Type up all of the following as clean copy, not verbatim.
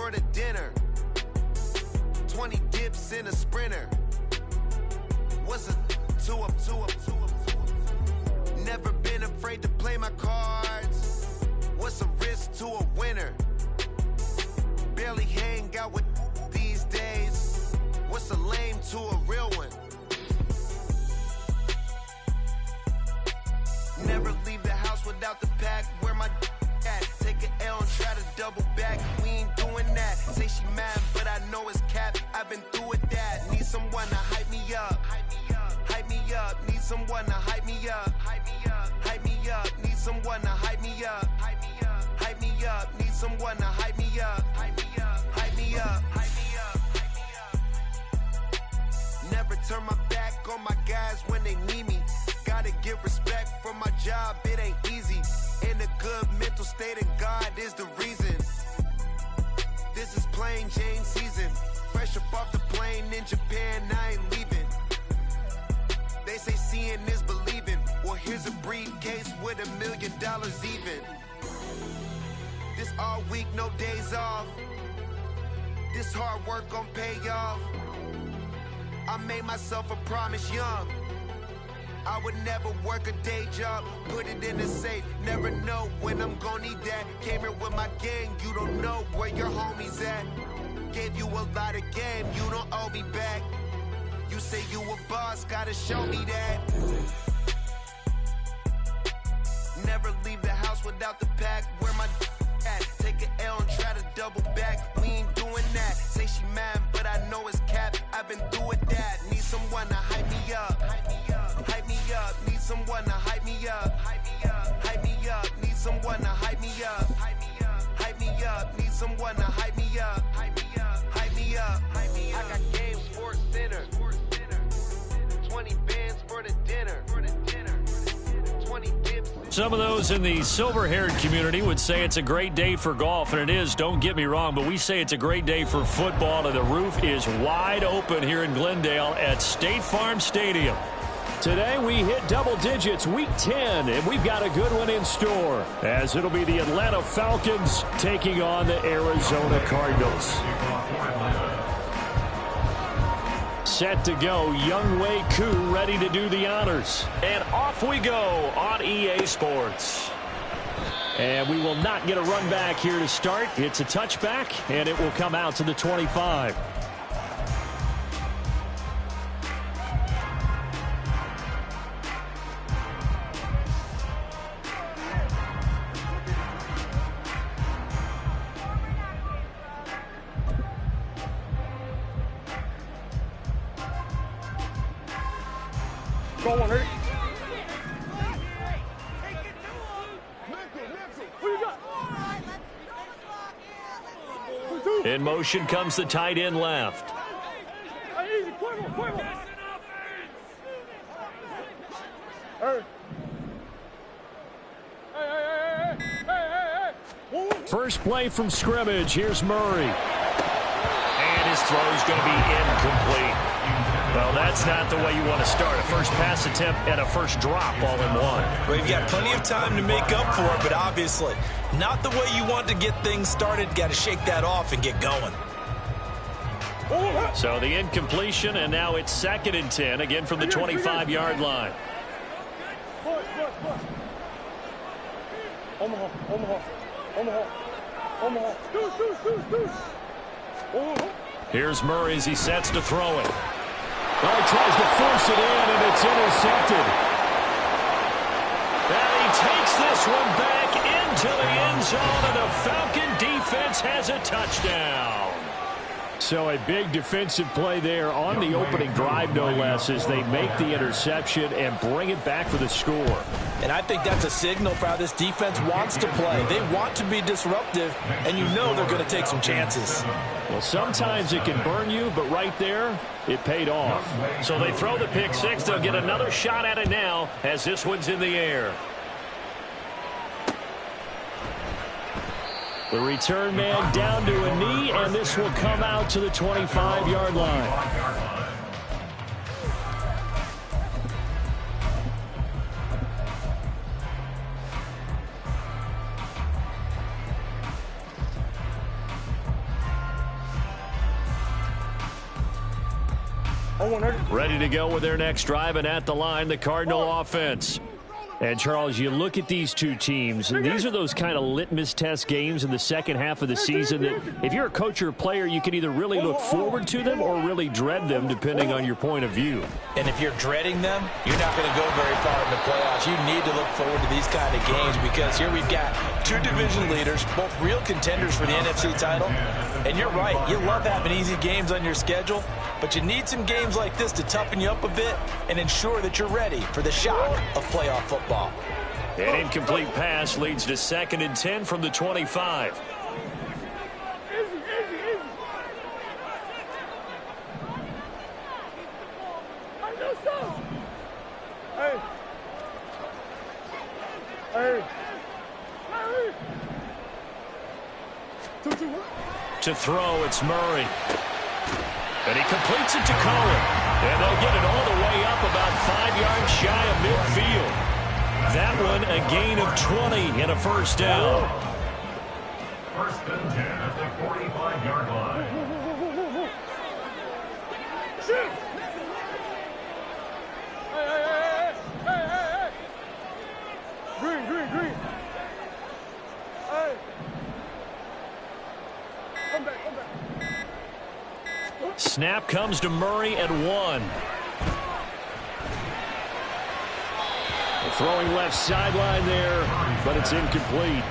for the dinner. 20 dips in a sprinter. What's a two up? Never been afraid to play my cards. What's a risk to a winner? Barely hang out with these days. What's a lame to a real one? Never leave the house without the pack. Where my at? Take an L and try to double back. We ain't doing that. Say she mad, but I know it's cap. I've been through with that. Need someone to hype me up. Hype me up. Need someone to hype me up. Hype me up. Need someone to hype me up. Hype me up. Need someone to hype me up. Hype me up. Never turn my back on my guys when they need me. Gotta give respect for my job, it ain't easy. In a good mental state, and God is the reason. This is plain Jane season. Fresh up off the plane in Japan, I ain't leaving. They say seeing is believing. Well, here's a briefcase with $1 million even. This all week, no days off. This hard work gon' pay off. I made myself a promise young. I would never work a day job, put it in the safe. Never know when I'm gon' need that. Came here with my gang, you don't know where your homies at. Gave you a lot of game, you don't owe me back. You say you a boss, gotta show me that. Never leave the house without the pack. Where my at? Take an L and try to double back. We ain't doing that. Say she mad, but I know it's cap. I've been through with that. Need someone to hype me up. Hype me up. Need someone to hype me up. Hype me up. Need someone to hype me up. Hype me up. Need someone to hype me up. Hype me up. I got game Sports Center. 20 bands for the dinner. 20 dips. Some of those in the silver-haired community would say it's a great day for golf, and it is, don't get me wrong, but we say it's a great day for football, and the roof is wide open here in Glendale at State Farm Stadium. Today we hit double digits, week 10, and we've got a good one in store, as it'll be the Atlanta Falcons taking on the Arizona Cardinals. Set to go, Younghoe Koo ready to do the honors. And off we go on EA Sports. And we will not get a run back here to start. It's a touchback, and it will come out to the 25. In motion comes the tight end left. First play from scrimmage. Here's Murray. And his throw is going to be incomplete. Well, that's not the way you want to start. A first pass attempt and a first drop all in one. Well, you've got plenty of time to make up for it, but obviously not the way you want to get things started. Got to shake that off and get going. So the incompletion, and now it's 2nd and 10, again from the 25-yard line. Here's Murray as he sets to throw it. Well, he tries to force it in, and it's intercepted. And he takes this one back into the end zone, and the Falcon defense has a touchdown. So a big defensive play there on the opening drive, no less, as they make the interception and bring it back for the score. And I think that's a signal for how this defense wants to play. They want to be disruptive, and you know they're going to take some chances. Well, sometimes it can burn you, but right there, it paid off. So they throw the pick six. They'll get another shot at it now as this one's in the air. The return man down to a knee, and this will come out to the 25-yard line. Ready to go with their next drive, and at the line, the Cardinal offense. And, Charles, you look at these two teams, and these are those kind of litmus test games in the second half of the season that if you're a coach or a player, you can either really look forward to them or really dread them, depending on your point of view. And if you're dreading them, you're not going to go very far in the playoffs. You need to look forward to these kind of games because here we've got two division leaders, both real contenders for the NFC title. And you're right, you love having easy games on your schedule, but you need some games like this to toughen you up a bit and ensure that you're ready for the shock of playoff football. An incomplete pass leads to 2nd and 10 from the 25. To throw, it's Murray. And he completes it to Cohen. And they'll get it all the way up about 5 yards shy of midfield. That one a gain of 20 and a first down. First and 10 at the 45-yard line. Hey. Green. Hey. Come back. Snap comes to Murray at 1. Throwing left sideline there, but it's incomplete.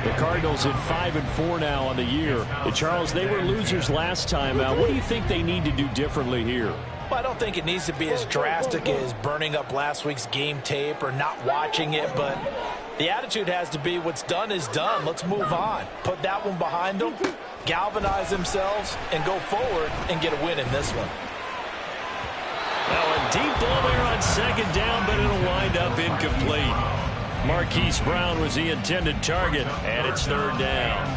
The Cardinals at 5-4 now on the year. Charles, they were losers last time out. What do you think they need to do differently here? Well, I don't think it needs to be as drastic as burning up last week's game tape or not watching it, but the attitude has to be what's done is done. Let's move on. Put that one behind them, galvanize themselves, and go forward and get a win in this one. Now a deep ball there on 2nd down, but it'll wind up incomplete. Marquise Brown was the intended target, and it's 3rd down.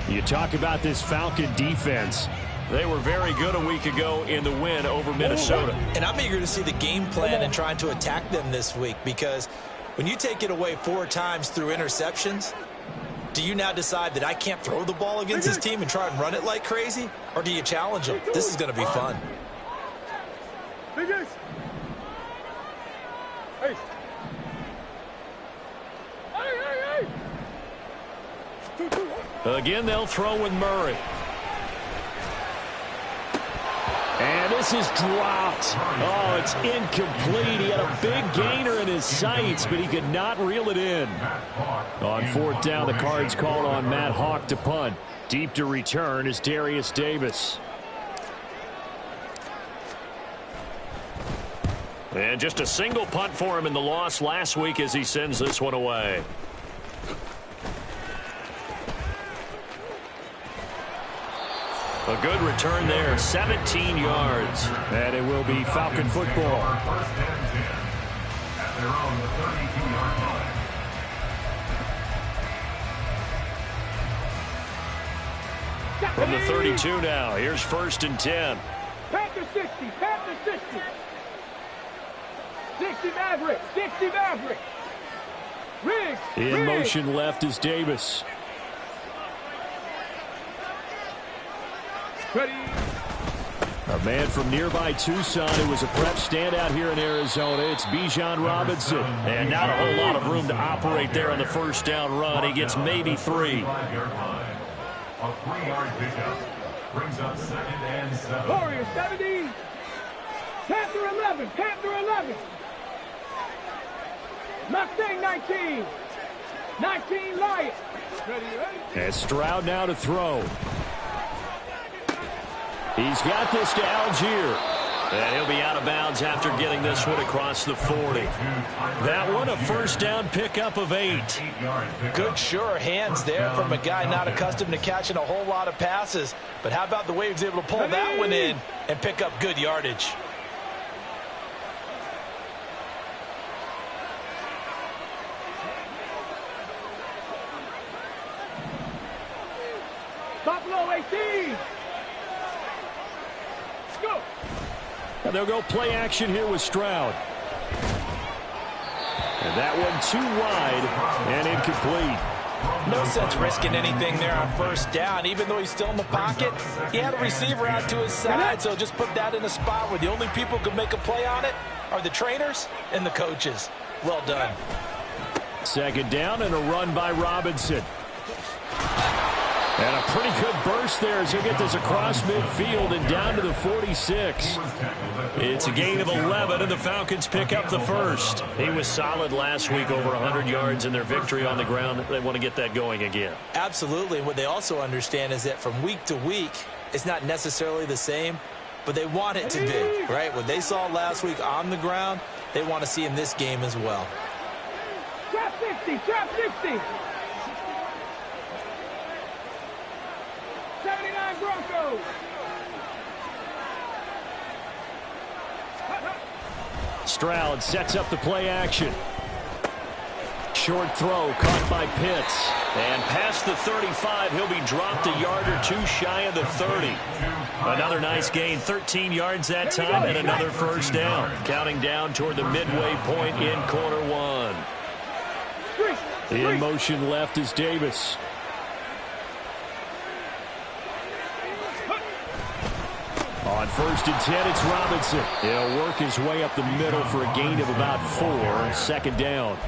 You talk about this Falcon defense. They were very good a week ago in the win over Minnesota. And I'm eager to see the game plan and trying to attack them this week because when you take it away 4 times through interceptions, do you now decide that I can't throw the ball against this team and try and run it like crazy? Or do you challenge them? This is going to be fun. Again, they'll throw with Murray. And this is dropped. Oh, it's incomplete. He had a big gainer in his sights, but he could not reel it in. On 4th down, the Cards call on Matt Hawk to punt. Deep to return is Darius Davis. And just a single punt for him in the loss last week as he sends this one away. A good return there, 17 yards. And it will be Falcon football. First and 10 at their own 32-yard line. From the 32 now, here's 1st and 10. Panther 60. 60 Maverick. Riggs. In motion left is Davis. Ready. A man from nearby Tucson who was a prep standout here in Arizona. It's Bijan Robinson. And not a whole lot of room to operate there on the 1st down run. He gets maybe 3. A 3-yard pickup brings up 2nd and 7. Warriors 70. Panther 11. Mustang 19. 19 Lions. Ready. And Stroud now to throw. He's got this to Algier. And he'll be out of bounds after getting this one across the 40. That one a 1st down pickup of 8. Good sure hands there from a guy not accustomed to catching a whole lot of passes. But how about the way he was able to pull that one in and pick up good yardage? Buffalo 18. Go. And they'll go play action here with Stroud. And that one too wide and incomplete. No sense risking anything there on first down. Even though he's still in the pocket, he had a receiver out to his side, so just put that in a spot where the only people who can make a play on it are the trainers and the coaches. Well done. Second down and a run by Robinson. And a pretty good burst there as he'll get this across midfield and down to the 46. It's a gain of 11, and the Falcons pick up the first. He was solid last week, over 100 yards in their victory on the ground. They want to get that going again. Absolutely. And what they also understand is that from week to week, it's not necessarily the same, but they want it to be, right? What they saw last week on the ground, they want to see in this game as well. Trap 60, trap 60. 79 Broncos. Stroud sets up the play action. Short throw caught by Pitts. And past the 35, he'll be dropped a yard or two shy of the 30. Another nice gain, 13 yards that time, and another first down. Counting down toward the midway point in quarter one. In motion left is Davis. On first and 10, it's Robinson. He'll work his way up the middle for a gain of about 4. Second down.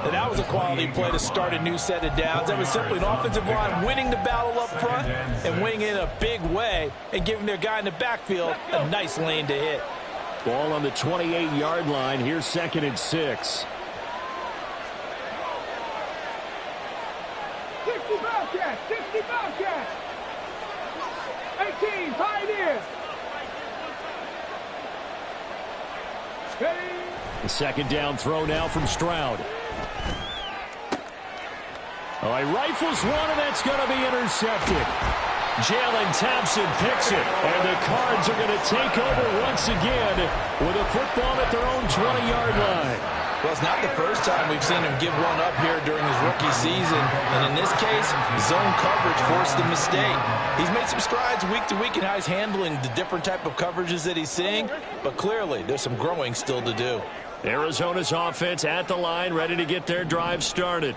And that was a quality play to start a new set of downs. That was simply an offensive line winning the battle up front and winning in a big way and giving their guy in the backfield a nice lane to hit. Ball on the 28-yard line. Here's second and 6. 60 Bobcats, 60 Bobcats. 18 Pioneers. The second down throw now from Stroud. Oh, he rifles one, and that's going to be intercepted. Jalen Thompson picks it, and the Cards are going to take over once again with a football at their own 20-yard line. Well, it's not the first time we've seen him give one up here during his rookie season. And in this case, zone coverage forced the mistake. He's made some strides week to week in how he's handling the different type of coverages that he's seeing. But clearly, there's some growing still to do. Arizona's offense at the line, ready to get their drive started.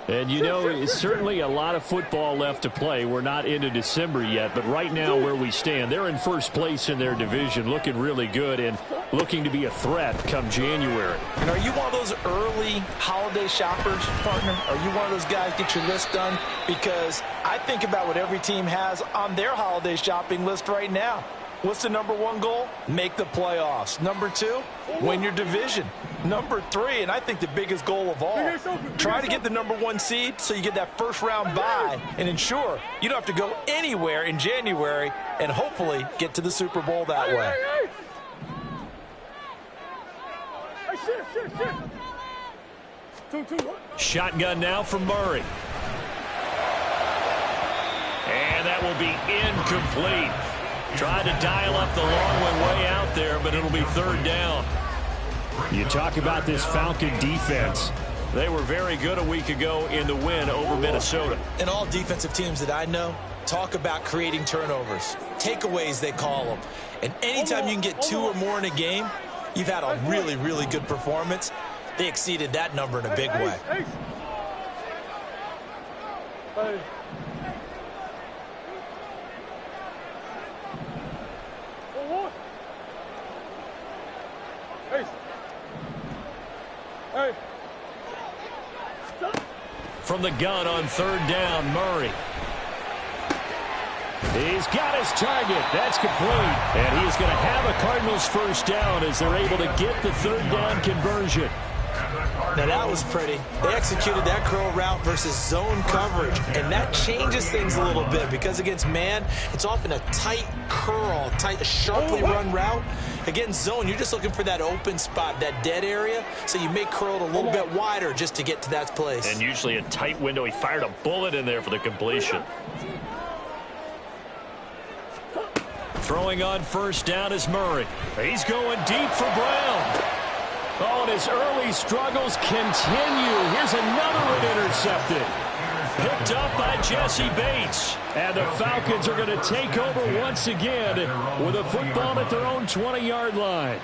And, you know, it's certainly a lot of football left to play. We're not into December yet, but right now where we stand, they're in first place in their division, looking really good and looking to be a threat come January. And are you one of those early holiday shoppers, partner? Are you one of those guys get your list done? Because I think about what every team has on their holiday shopping list right now. What's the number one goal? Make the playoffs. Number 2, win your division. Number 3, and I think the biggest goal of all, try to get the number 1 seed so you get that first round bye and ensure you don't have to go anywhere in January and hopefully get to the Super Bowl that way. Shotgun now from Murray. And that will be incomplete. Tried to dial up the long one way out there, but it'll be third down. You talk about this Falcon defense. They were very good a week ago in the win over Minnesota. And all defensive teams that I know talk about creating turnovers. Takeaways, they call them. And anytime you can get 2 or more in a game, you've had a really, really good performance. They exceeded that number in a big way. From the gun on third down, Murray. He's got his target. That's complete. And he is going to have a Cardinals first down as they're able to get the third down conversion. Now that was pretty. They executed that curl route versus zone coverage, and that changes things a little bit because against man, it's often a tight curl, tight, sharply run route. Against zone, you're just looking for that open spot, that dead area, so you may curl it a little bit wider just to get to that place. And usually a tight window. He fired a bullet in there for the completion. Throwing on first down is Murray. He's going deep for Brown. Oh, and his early struggles continue. Here's another one intercepted. Picked up by Jesse Bates. And the Falcons are going to take over once again with a football at their own 20-yard line.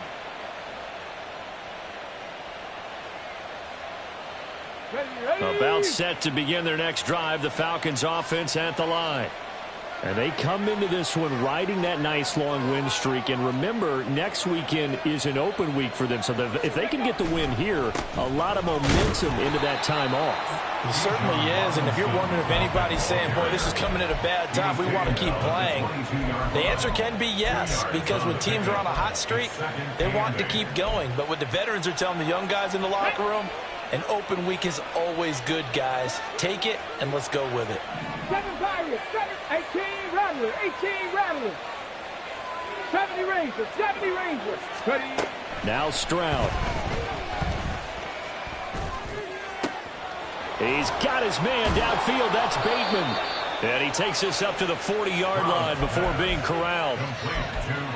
Ready, About set to begin their next drive, the Falcons offense at the line. And they come into this one riding that nice long win streak. And remember, next weekend is an open week for them. So if they can get the win here, a lot of momentum into that time off. It certainly is. And if you're wondering if anybody's saying, boy, this is coming at a bad time, we want to keep playing, the answer can be yes. Because when teams are on a hot streak, they want to keep going. But what the veterans are telling the young guys in the locker room, an open week is always good, guys. Take it, and let's go with it. 7 Pirates, 18 Rattlers, 18 Rattlers. 70 Rangers, 70 Rangers. 30. Now Stroud. He's got his man downfield. That's Bateman. And he takes us up to the 40-yard line before being corralled.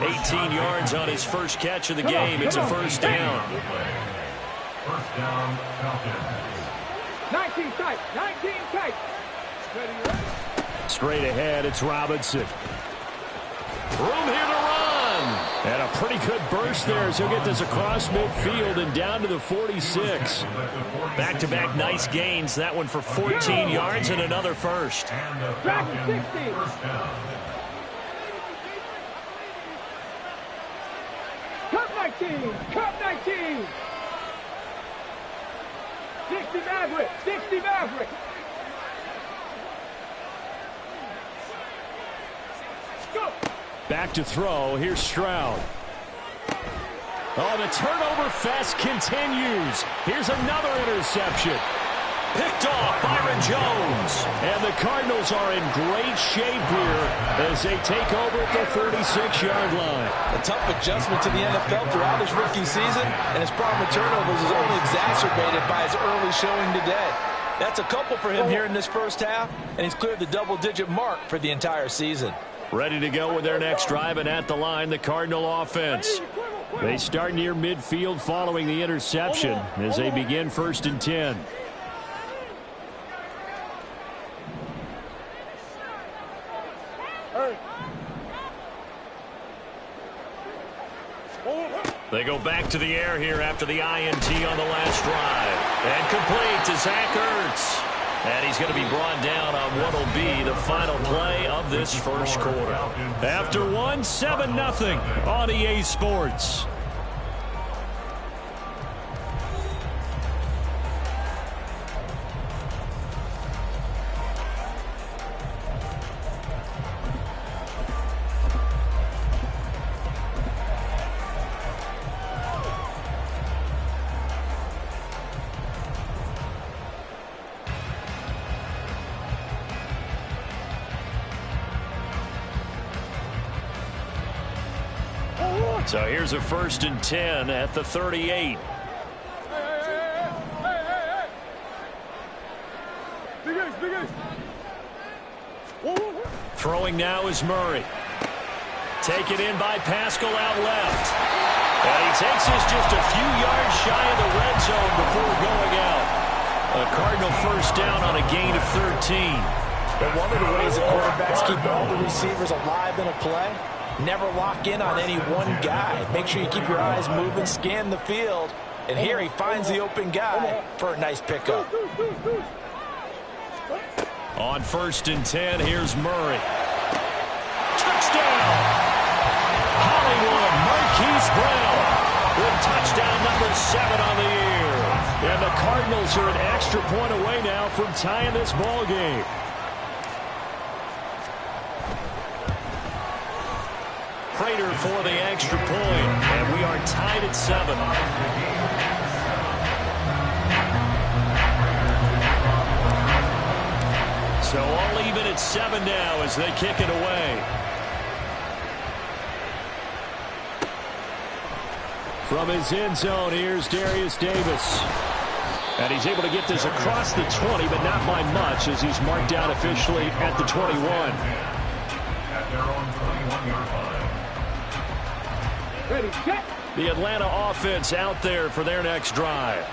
18 yards on his first catch of the game. It's a first down. First down, Falcons. 19 tight, 19 tight. Straight ahead, it's Robinson. Room here to run. And a pretty good burst there as he'll get this across midfield and down to the 46. Back-to-back nice gains. That one for 14 yards and another first. Back to 60. First down. Cup 19, Cup 19. 60 Maverick, 60 Maverick. Go. Back to throw. Here's Stroud. Oh, the turnover fest continues. Here's another interception. Picked off Byron Jones. And the Cardinals are in great shape here as they take over at the 46-yard line. A tough adjustment to the NFL throughout his rookie season, and his problem with turnovers is only exacerbated by his early showing today. That's a couple for him here in this first half, and he's cleared the double-digit mark for the entire season. Ready to go with their next drive, and at the line, the Cardinal offense. They start near midfield following the interception as they begin 1st and 10. They go back to the air here after the INT on the last drive. And complete to Zach Ertz. And he's going to be brought down on what will be the final play of this first quarter. After one, 7-0 on EA Sports. So here's a 1st and 10 at the 38. Throwing now is Murray. Taken in by Pascal out left. And he takes us just a few yards shy of the red zone before going out. A Cardinal first down on a gain of 13. But one of the ways the quarterbacks keep all the receivers alive in a play, never lock in on any one guy. Make sure you keep your eyes moving, scan the field. And here he finds the open guy for a nice pickup. On 1st and 10, here's Murray. Touchdown! Hollywood Marquise Brown with touchdown number 7 on the year. And the Cardinals are an extra point away now from tying this ball game. Prater for the extra point, and we are tied at 7. So all even at 7 now as they kick it away. From his end zone, here's Darius Davis. And he's able to get this across the 20, but not by much as he's marked down officially at the 21. At their own 21-yard line. Ready, set. The Atlanta offense out there for their next drive.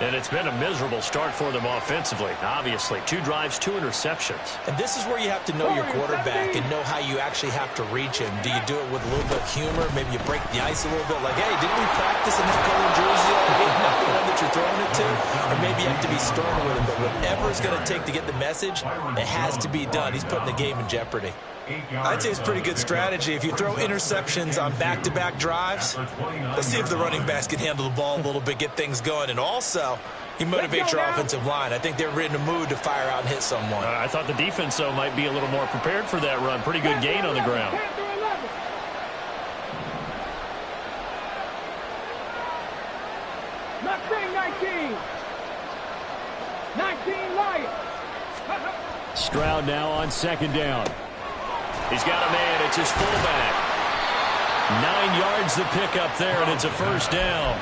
And it's been a miserable start for them offensively, obviously. 2 drives, 2 interceptions. And this is where you have to know your quarterback and know how you actually have to reach him. Do you do it with a little bit of humor? Maybe you break the ice a little bit, like, hey, didn't we practice in that color jersey all week? Not the one that you're throwing it to. Or maybe you have to be stern with him. But whatever it's going to take to get the message, it has to be done. He's putting the game in jeopardy. I'd say it's pretty good strategy. If you throw interceptions on back-to-back drives, let's see if the running backs can handle the ball a little bit, get things going. And also, you motivate your offensive line. I think they're in the mood to fire out and hit someone. I thought the defense, though, might be a little more prepared for that run. Pretty good gain on the ground. Not saying 19. 19 Lions. Stroud now on second down. He's got a man. It's his fullback. 9 yards to pick up there, and it's a first down.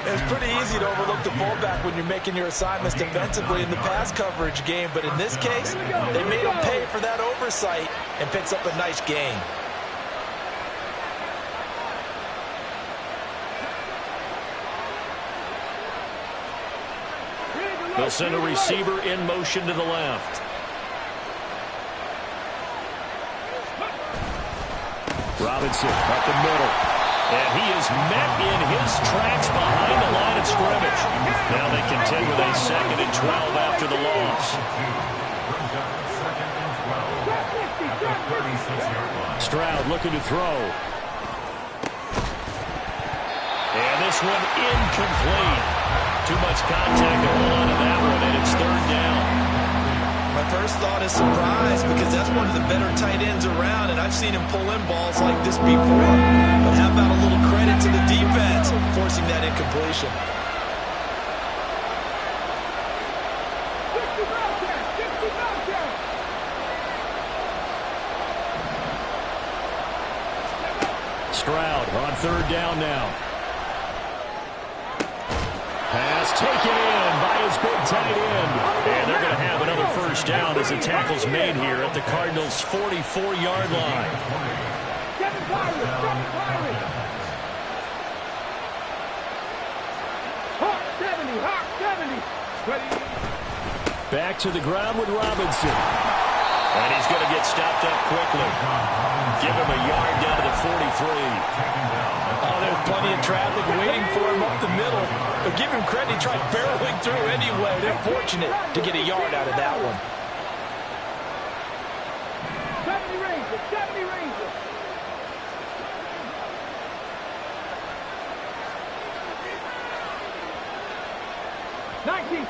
It's pretty easy to overlook the fullback when you're making your assignments defensively in the pass coverage game. But in this case, they made him pay for that oversight and picks up a nice gain. They'll send a receiver in motion to the left. Robinson up the middle. And he is met in his tracks behind the line of scrimmage. Now they contend with a 2nd and 12 after the loss. Stroud looking to throw. And this one incomplete. Too much contact to hold on to that one, and it's 3rd down. My first thought is surprise, because that's one of the better tight ends around, and I've seen him pull in balls like this before. But how about a little credit to the defense forcing that incompletion? Stroud on 3rd down now. Pass taken in by his big tight end. And they're going to have another first down as the tackle's made here at the Cardinals' 44-yard line. Back to the ground with Robinson. And he's going to get stopped up quickly. Give him a yard down to the 43. Oh, there's plenty of traffic waiting for him up the middle. But give him credit, he tried barreling through anyway. They're fortunate to get a yard out of that one. 70 Rangers, 70 Rangers.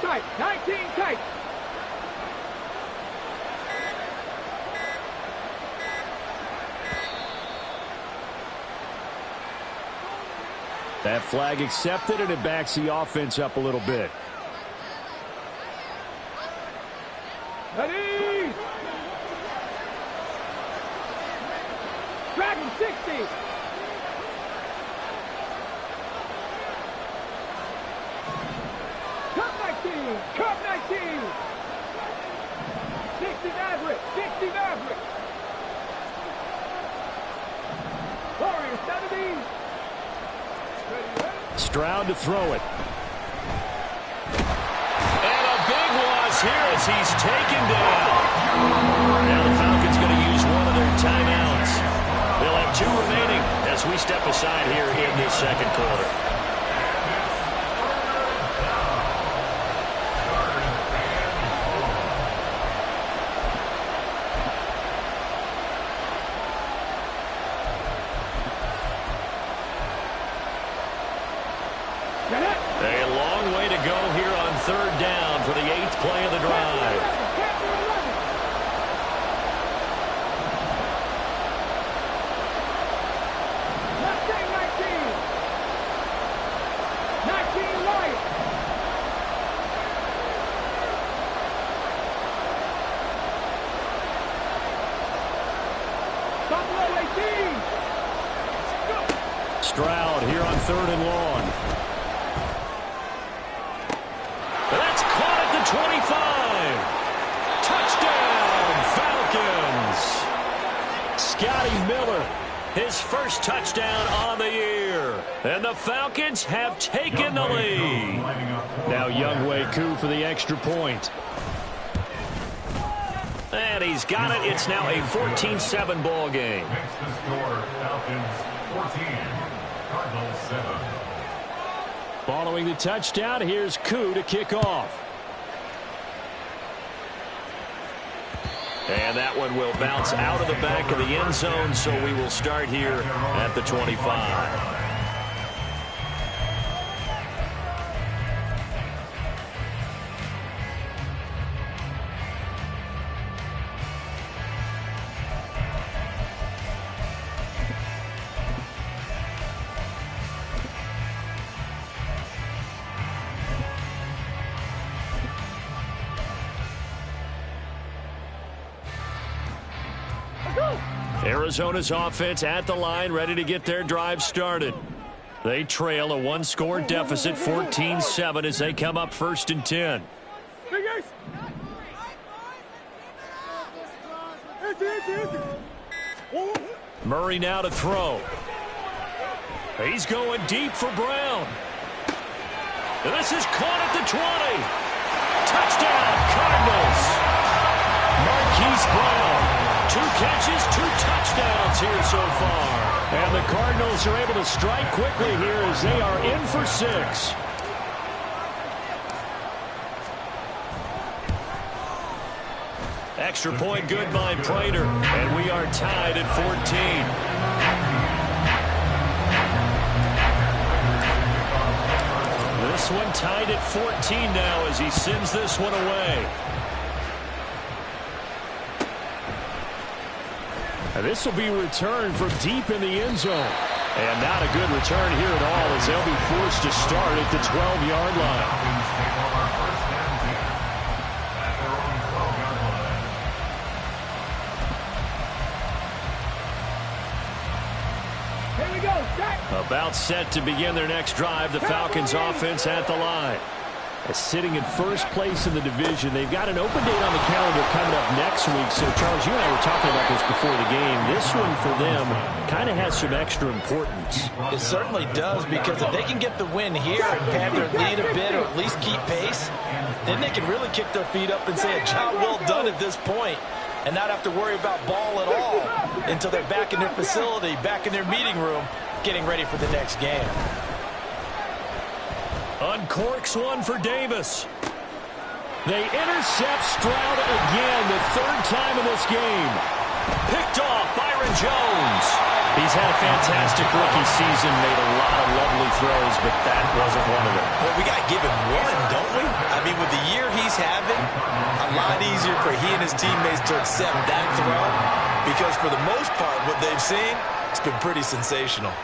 Tight, 19 tight. That flag accepted, and it backs the offense up a little bit. Ready! Dragon 60. Cup 19. Cup 19. 60 Maverick. 60 Maverick. Warrior 70. Stroud to throw it. And a big loss here as he's taken down. Now the Falcons going to use one of their timeouts. They'll have 2 remaining as we step aside here in this 2nd quarter. A long way to go here on 3rd down for the 8th play of the drive. Stroud here on 3rd and long. That's caught at the 25. Touchdown, Falcons. Scotty Miller His first touchdown on the year. And the Falcons have taken the lead. Now Younghoe Koo for the extra point. And he's got it. It's now a 14-7 ball game. Makes the score Falcons 14, Cardinals 7. Following the touchdown, here's Koo to kick off. And that one will bounce out of the back of the end zone, so we will start here at the 25. Arizona's offense at the line, ready to get their drive started. They trail a one-score deficit, 14-7, as they come up 1st and 10. Murray now to throw. He's going deep for Brown. And this is caught at the 20. Touchdown, Cardinals. Marquise Brown. 2 catches, 2 touchdowns here so far. And the Cardinals are able to strike quickly here as they are in for 6. Extra point good by Prater. And we are tied at 14. This one tied at 14 now as he sends this one away. This will be returned from deep in the end zone. And not a good return here at all as they'll be forced to start at the 12-yard line. Here we go, Jack. About set to begin their next drive, the Falcons offense at the line. Sitting in first place in the division. They've got an open date on the calendar coming up next week. So, Charles, you and I were talking about this before the game. This one for them kind of has some extra importance. It certainly does, because if they can get the win here and pad their lead a bit or at least keep pace, then they can really kick their feet up and say a job well done at this point and not have to worry about ball at all until they're back in their facility, back in their meeting room, getting ready for the next game. Uncorks one for Davis. They intercept Stroud again, the 3rd time in this game. Picked off Byron Jones. He's had a fantastic rookie season, made a lot of lovely throws, but that wasn't one of them. Well, we got to give him one, don't we? I mean, with the year he's having, a lot easier for he and his teammates to accept that throw, because for the most part, what they've seen, it's been pretty sensational.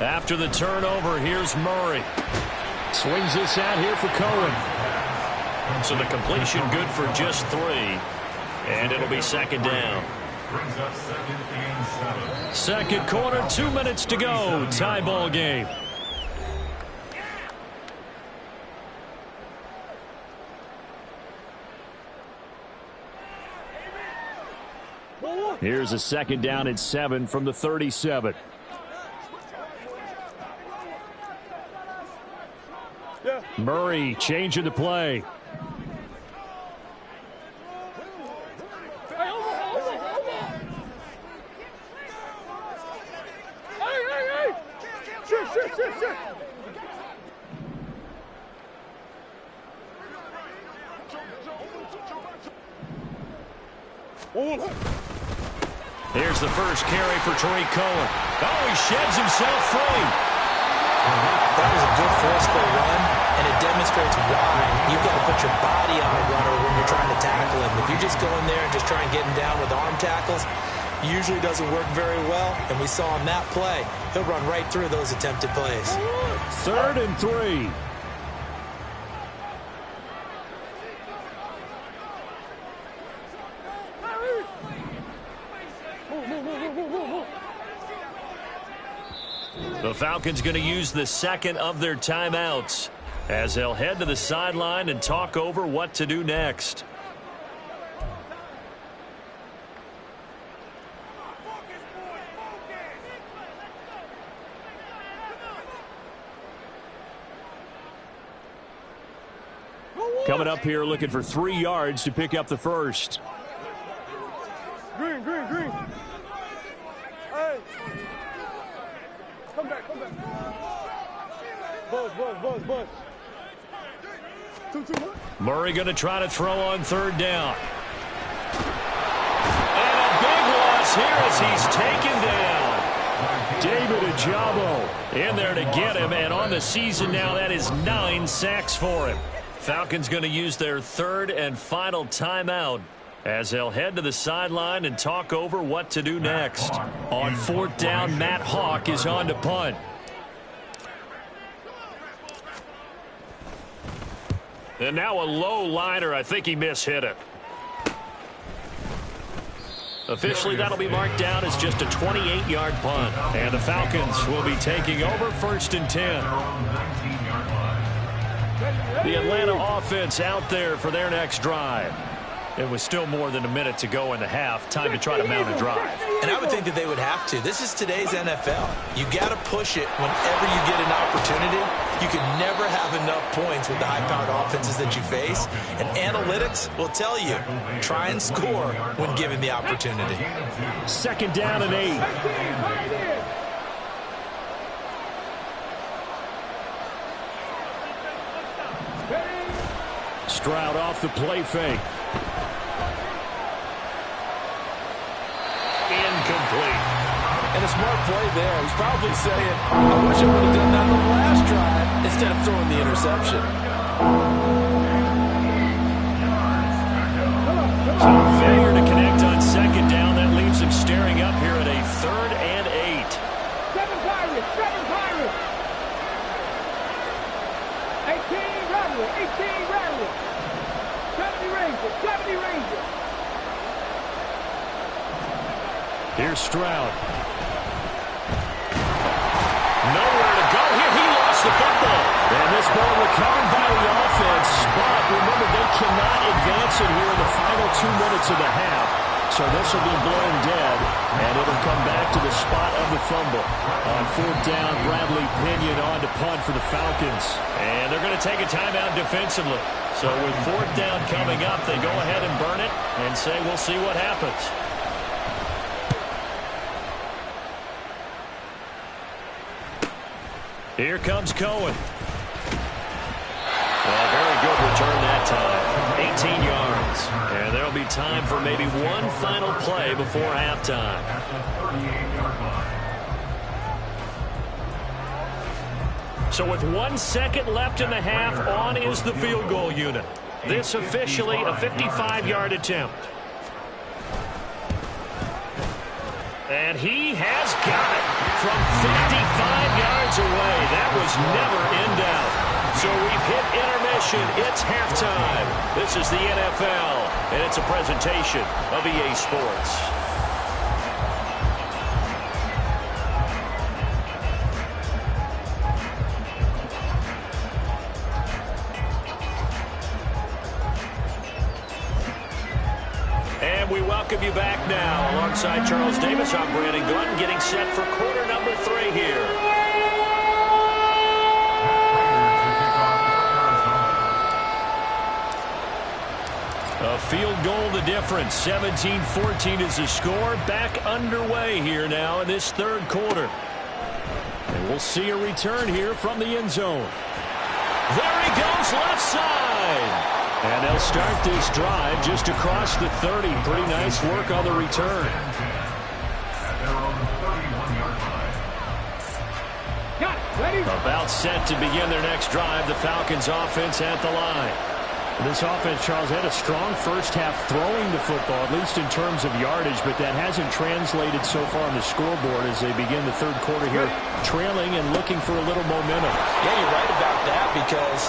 After the turnover, here's Murray. Swings this out here for Cohen. So the completion good for just 3. And it'll be 2nd down. Brings up 2nd and 7. 2nd quarter, 2 minutes to go. Tie ball game. Here's a 2nd down and 7 from the 37. Murray changing the play. Here's the first carry for Tariq Cohen. Oh, he sheds himself free. That was a good forceful run, and it demonstrates why you've got to put your body on a runner when you're trying to tackle him. If you just go in there and just try and get him down with arm tackles, usually doesn't work very well, and we saw on that play, he'll run right through those attempted plays. 3rd and 3. The Falcons going to use the second of their timeouts as they'll head to the sideline and talk over what to do next. Coming up here looking for 3 yards to pick up the first. Green. Hey. Come back. Buzz. 2-1. Murray going to try to throw on 3rd down. And a big loss here as he's taken down. David Ajabo in there to get him, and on the season now that is 9 sacks for him. Falcons going to use their 3rd and final timeout as they'll head to the sideline and talk over what to do next. On 4th down, Matt Hawk is on to punt. And now a low liner. I think he mishit it. Officially, that'll be marked down as just a 28-yard punt. And the Falcons will be taking over 1st and 10. The Atlanta offense out there for their next drive. It was still more than a minute to go in the half. Time to try to mount a drive. And I would think that they would have to. This is today's NFL. You got to push it whenever you get an opportunity. You can never have enough points with the high-powered offenses that you face. And analytics will tell you, try and score when given the opportunity. 2nd down and 8. Stroud off the play fake. Incomplete. And a smart play there. He's probably saying, I wish I would have done that on the last drive instead of throwing the interception. So failure to connect on 2nd down. That leaves him staring up here at a 3rd and 8. 7 Pirates. 18 Rattlers. 70 Rangers. Here's Stroud. Nowhere to go here. He lost the football. And this ball recovered by the offense. But remember, they cannot advance it here in the final 2 minutes of the half. So this will be blown dead, and it'll come back to the spot of the fumble. On 4th down, Bradley Pinion on to punt for the Falcons. And they're going to take a timeout defensively. So with 4th down coming up, they go ahead and burn it and say, we'll see what happens. Here comes Cohen. Well, very good return that time. 18 yards. And there'll be time for maybe one final play before halftime. So with 1 second left in the half, on is the field goal unit. This officially a 55-yard attempt. And he has got it from 55 yards away. That was never in doubt. So we've hit intermission. It's halftime. This is the NFL, and it's a presentation of EA Sports. We welcome you back now. Alongside Charles Davis, I'm Brandon Glenn, getting set for quarter number 3 here. A field goal the difference. 17-14 is the score. Back underway here now in this 3rd quarter. And we'll see a return here from the end zone. There he goes, left side. And they'll start this drive just across the 30. Pretty nice work on the return. About set to begin their next drive. The Falcons offense at the line. This offense, Charles, had a strong first half throwing the football, at least in terms of yardage, but that hasn't translated so far on the scoreboard as they begin the third quarter here, trailing and looking for a little momentum. Yeah, you're right about that because,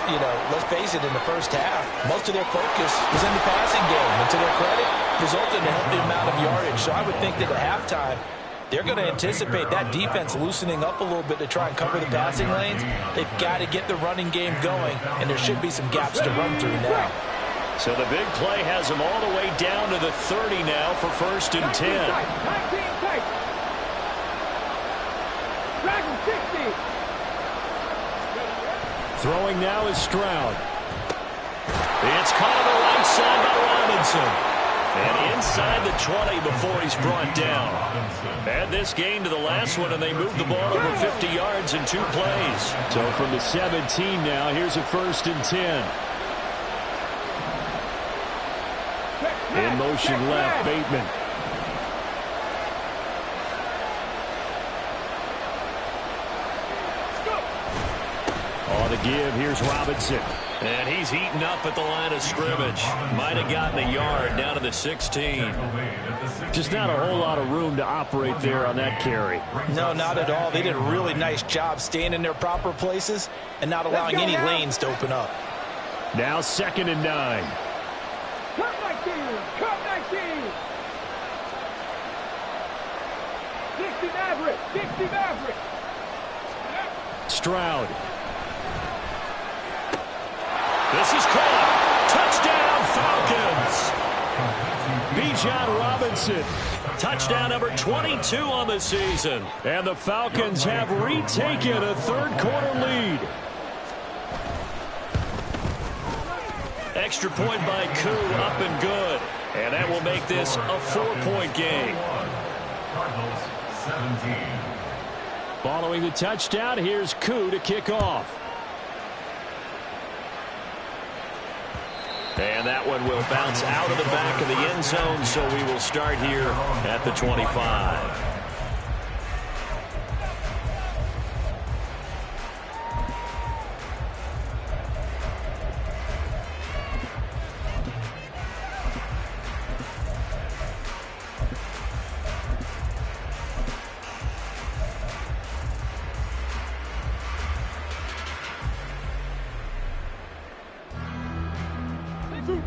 let's face it, in the first half, most of their focus was in the passing game. And to their credit, resulted in a healthy amount of yardage. So I would think that at halftime, they're going to anticipate that defense loosening up a little bit to try and cover the passing lanes. They've got to get the running game going, and there should be some gaps to run through now. So the big play has them all the way down to the 30 now for 1st and 10. 19 Throwing now is Stroud. It's caught on the right side by Robinson. And inside the 20 before he's brought down. Add this game to the last one, and they moved the ball over 50 yards in 2 plays. So from the 17 now, here's a 1st and 10. In motion left, Bateman. On the give, here's Robinson. And he's heating up at the line of scrimmage. Might have gotten a yard down to the 16. Just not a whole lot of room to operate there on that carry. No, not at all. They did a really nice job staying in their proper places and not allowing any lanes to open up. Now 2nd and 9. Cut 19. Cut 19. 60 Maverick. 60 Maverick. Stroud. This is caught. Touchdown, Falcons. Bijan Robinson. Touchdown number 22 on the season. And the Falcons have retaken a third quarter lead. Extra point by Koo, up and good. And that will make this a 4-point game. Cardinals 17. Following the touchdown, here's Koo to kick off. And that one will bounce out of the back of the end zone, so we will start here at the 25.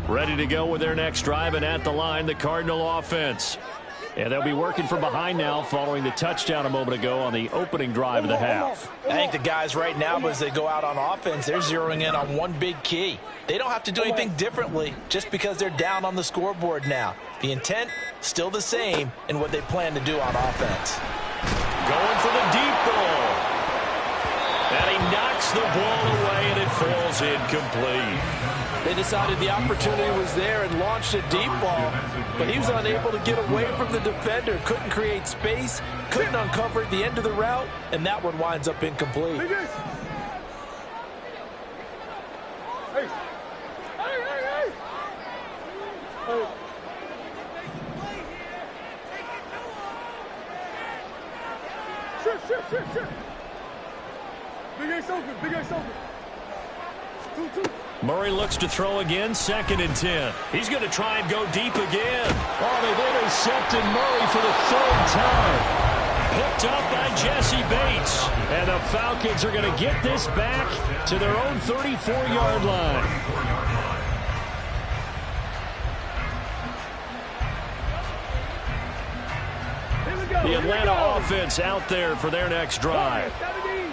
Ready to go with their next drive, and at the line, the Cardinal offense. And they'll be working from behind now following the touchdown a moment ago on the opening drive of the half. I think the guys right now, as they go out on offense, they're zeroing in on one big key. They don't have to do anything differently just because they're down on the scoreboard now. The intent, still the same in what they plan to do on offense. Going for the deep ball. And he knocks the ball away, and it falls incomplete. They decided the opportunity was there and launched a deep ball, but he was unable to get away from the defender, couldn't create space, couldn't uncover at the end of the route, and that one winds up incomplete. Hey. Hey. Hey. Shit. Big Ace open. Two. Murray looks to throw again, 2nd and 10. He's going to try and go deep again. Oh, they've intercepted Murray for the 3rd time. Picked up by Jesse Bates. And the Falcons are going to get this back to their own 34-yard line. The Atlanta offense out there for their next drive.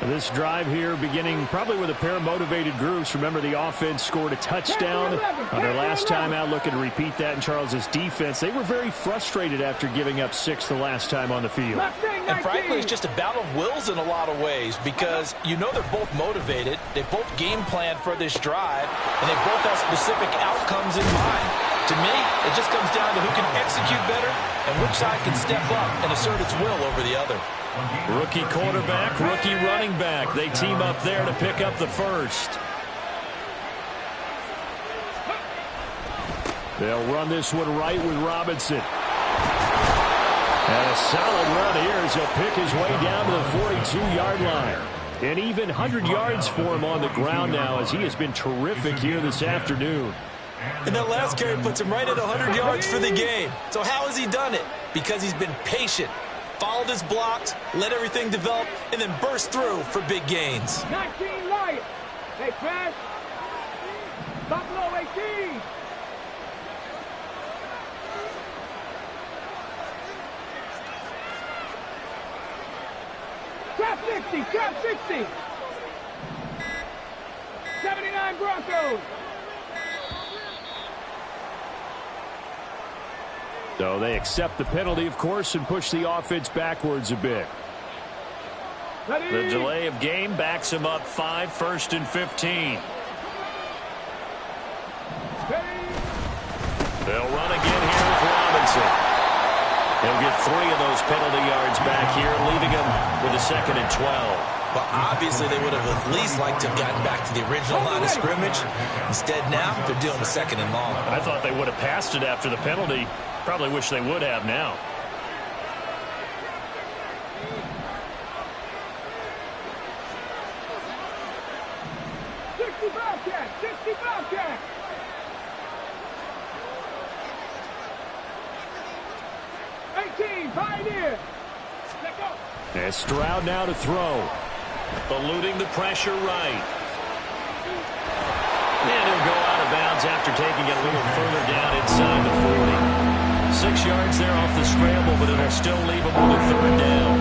This drive here beginning probably with a pair of motivated groups. Remember, the offense scored a touchdown on their last time out, looking to repeat that in Charles's defense. They were very frustrated after giving up 6 the last time on the field. And frankly, it's just a battle of wills in a lot of ways because they're both motivated. They both game planned for this drive, and they both have specific outcomes in mind. To me, it just comes down to who can execute better and which side can step up and assert its will over the other. Rookie quarterback, rookie running back. They team up there to pick up the first. They'll run this one right with Robinson. And a solid run here as he'll pick his way down to the 42-yard line. An even 100 yards for him on the ground now as he has been terrific here this afternoon. And that last carry puts him right at 100 yards for the game. So how has he done it? Because he's been patient, followed his blocks, let everything develop, and then burst through for big gains. 19 Lions. Hey, Trash. Buffalo 18. Trap 60, trap 60. 79 Broncos. So they accept the penalty, of course, and push the offense backwards a bit. The delay of game backs him up 5, 1st and 15. They'll run again here with Robinson. He'll get 3 of those penalty yards back here, leaving him with a 2nd and 12. Well, obviously they would have at least liked to have gotten back to the original line of scrimmage. Instead now, they're doing a 2nd and long. I thought they would have passed it after the penalty. Probably wish they would have now. And Stroud now to throw. Eluding the pressure right. And he'll go out of bounds after taking it a little further down inside the 40. 6 yards there off the scramble, but it'll still leave him with a 3rd down.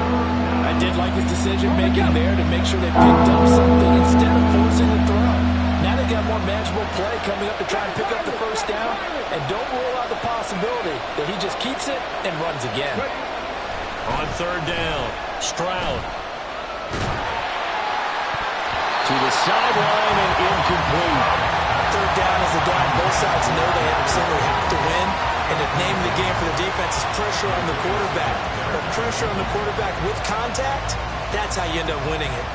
I did like his decision-making there to make sure they picked up something instead of forcing the throw. Now they got more manageable play coming up to try and pick up the 1st down, and don't rule out the possibility that he just keeps it and runs again. On 3rd down, Stroud. To the sideline and incomplete. 3rd down is a down. Both sides know they absolutely have to win. And the name of the game for the defense is pressure on the quarterback. But pressure on the quarterback with contact, that's how you end up winning it.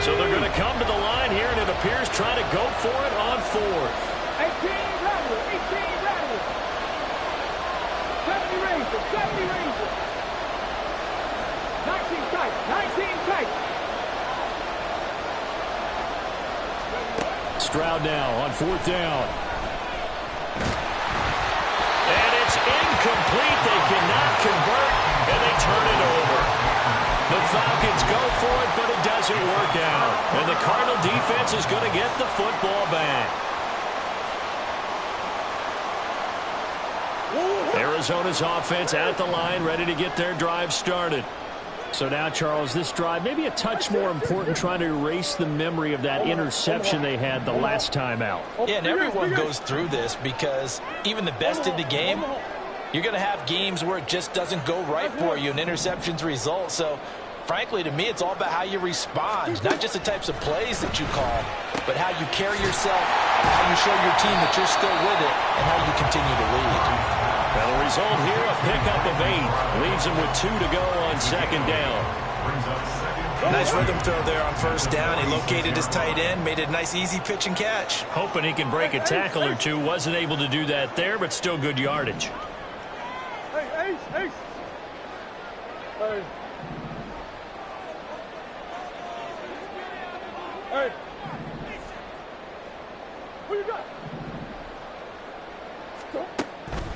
So they're going to come to the line here, and it appears trying to go for it on 4th. 18 Rattler, 18 Rattler. 70 Rangers, 70 Rangers. 19 tight, 19 tight. Stroud now on 4th down. And it's incomplete. They cannot convert, and they turn it over. The Falcons go for it, but it doesn't work out. And the Cardinal defense is going to get the football back. Arizona's offense at the line, ready to get their drive started. So now, Charles, this drive maybe a touch more important, trying to erase the memory of that interception they had the last time out. Yeah, and everyone goes through this because even the best in the game, you're going to have games where it just doesn't go right for you, and interceptions result. So, frankly, to me, it's all about how you respond, not just the types of plays that you call, but how you carry yourself, how you show your team that you're still with it, and how you continue to lead. Well, the result here, a pickup of 8. Leaves him with 2 to go on 2nd down. Nice rhythm throw there on 1st down. He located his tight end, made it a nice, easy pitch and catch. Hoping he can break a tackle or two. Wasn't able to do that there, but still good yardage. Hey, Ace, Ace. Hey. Hey. What you got?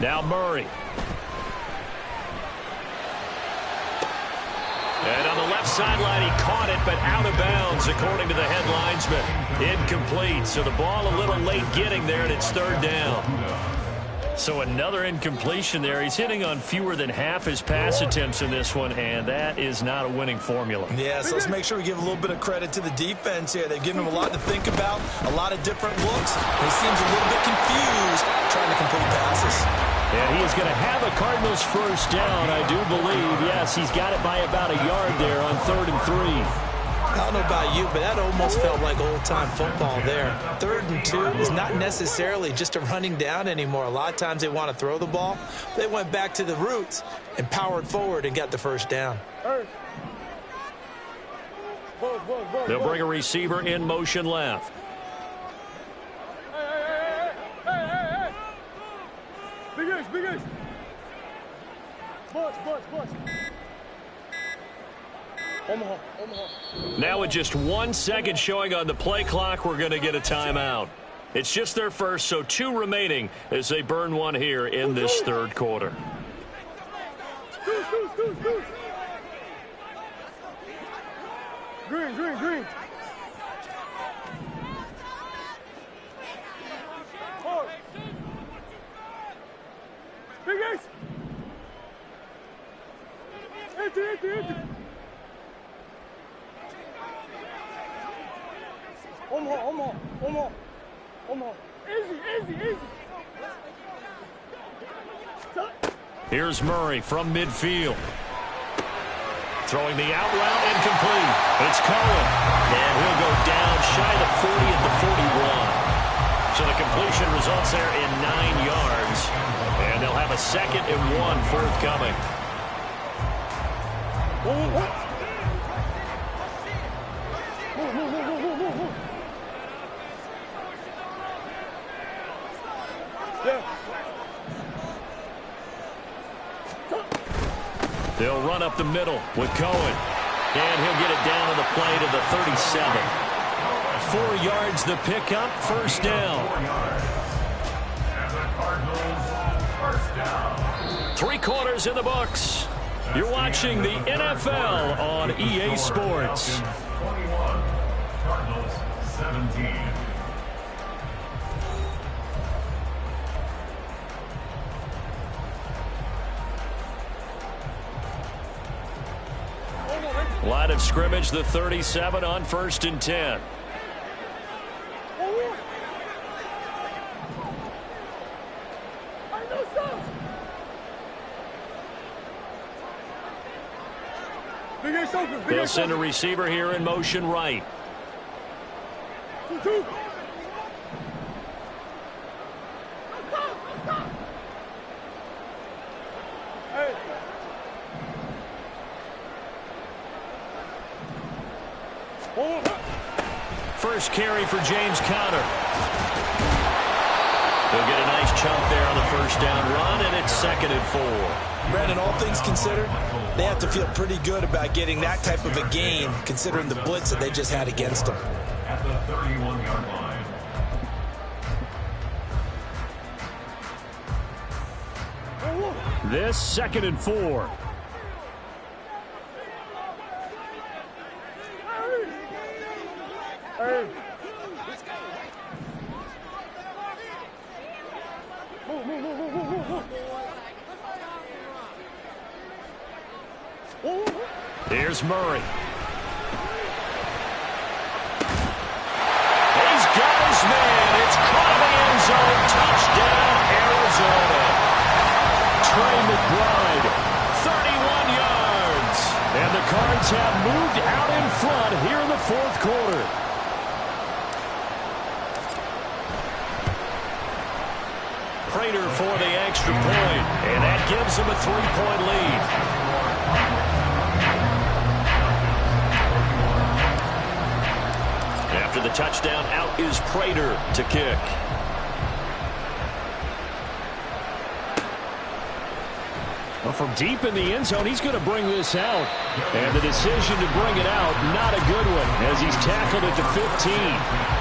Now Murray. And on the left sideline, he caught it, but out of bounds, according to the head linesman. Incomplete, so the ball a little late getting there, and it's 3rd down. So another incompletion there. He's hitting on fewer than half his pass attempts in this one, and that is not a winning formula. Yeah, so let's make sure we give a little bit of credit to the defense here. They've given him a lot to think about, a lot of different looks. He seems a little bit confused trying to complete passes. And he is going to have a Cardinals 1st down, I do believe. Yes, he's got it by about a yard there on 3rd and 3. I don't know about you, but that almost felt like old-time football there. 3rd and 2 is not necessarily just a running down anymore. A lot of times they want to throw the ball. They went back to the roots and powered forward and got the 1st down. They'll bring a receiver in motion left. Now with just 1 second showing on the play clock, we're going to get a timeout. It's just their first, so 2 remaining as they burn one here in this third quarter. Green. Big Ace. Empty. Omaha. Easy. Here's Murray from midfield. Throwing the out route incomplete. It's Cohen. And he'll go down shy of the 40 at the 41. So the completion results there in 9 yards. And they'll have a 2nd and 1 forthcoming. They'll run up the middle with Cohen. And he'll get it down to the play to the 37. 4 yards the pickup, first down. And the Cardinals, first down. 3 quarters in the books. You're watching the NFL on EA Sports. 21, Cardinals 17. Line of scrimmage, the 37 on 1st and 10. They'll send a receiver here in motion right. First carry for James Conner. They'll get a nice chunk there on the first down run, and it's 2nd and 4. Brandon, all things considered, they have to feel pretty good about getting that type of a gain, considering the blitz that they just had against them. At the 31-yard line. This 2nd and 4. Here's Murray. He's got his man. It's caught in the end zone. Touchdown, Arizona. Trey McBride, 31 yards. And the Cards have moved out in front here in the 4th quarter. Prater for the extra point, and that gives them a 3-point lead. After the touchdown, out is Prater to kick. Well, from deep in the end zone, he's going to bring this out. And the decision to bring it out, not a good one, as he's tackled at the 15.